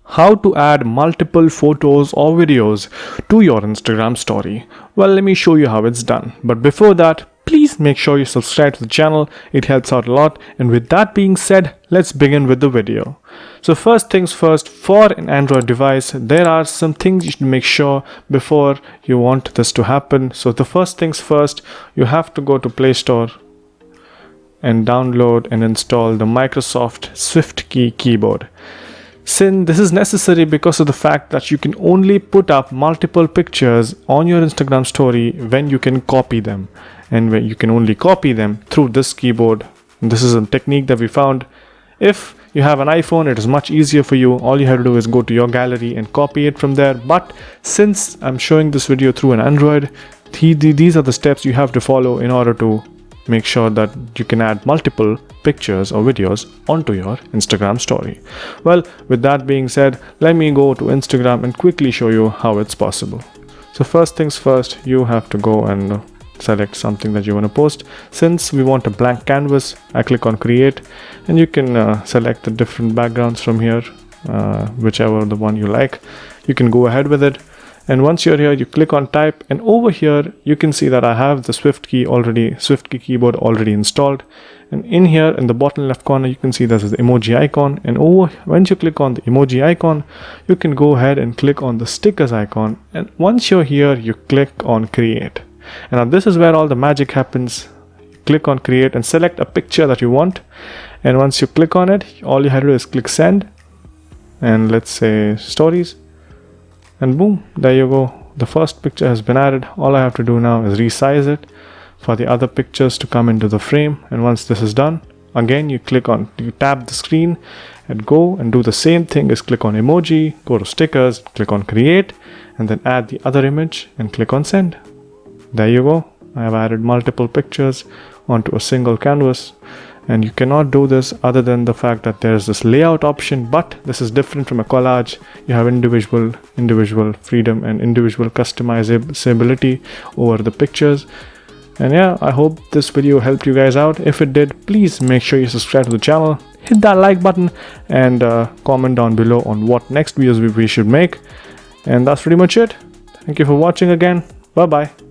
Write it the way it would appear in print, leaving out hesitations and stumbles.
How to add multiple photos or videos to your Instagram story. Well, let me show you how it's done. But before that, please make sure you subscribe to the channel. It helps out a lot. And with that being said, let's begin with the video. So first things first, for an Android device, there are some things you should make sure before you want this to happen. So the first things first, you have to go to Play Store and download and install the Microsoft SwiftKey keyboard. Since this is necessary because of the fact that you can only put up multiple pictures on your Instagram story when you can copy them, and when you can only copy them through this keyboard. And this is a technique that we found. If you have an iPhone, it is much easier for you. All you have to do is go to your gallery and copy it from there. But since I'm showing this video through an Android, these are the steps you have to follow in order to make sure that you can add multiple pictures or videos onto your Instagram story. Well, with that being said, let me go to Instagram and quickly show you how it's possible. So first things first, you have to go and select something that you want to post. Since we want a blank canvas, I click on create, and you can select the different backgrounds from here, whichever the one you like. You can go ahead with it. And once you're here, you click on type, and over here you can see that I have the SwiftKey keyboard already installed. And in here in the bottom left corner, you can see there's the emoji icon, and once you click on the emoji icon, you can go ahead and click on the stickers icon, and once you're here, you click on create. And now this is where all the magic happens. You click on create and select a picture that you want, and once you click on it, all you have to do is click send, and let's say stories. And boom, there you go. The first picture has been added. All I have to do now is resize it for the other pictures to come into the frame. And once this is done, again, you tap the screen and go and do the same thing as click on emoji, go to stickers, click on create, and then add the other image and click on send. There you go. I have added multiple pictures onto a single canvas. And you cannot do this other than the fact that there's this layout option, but this is different from a collage. You have individual freedom and individual customizability over the pictures. And yeah, I hope this video helped you guys out. If it did, please make sure you subscribe to the channel, hit that like button, and comment down below on what next videos we should make. And that's pretty much it. Thank you for watching again. Bye bye.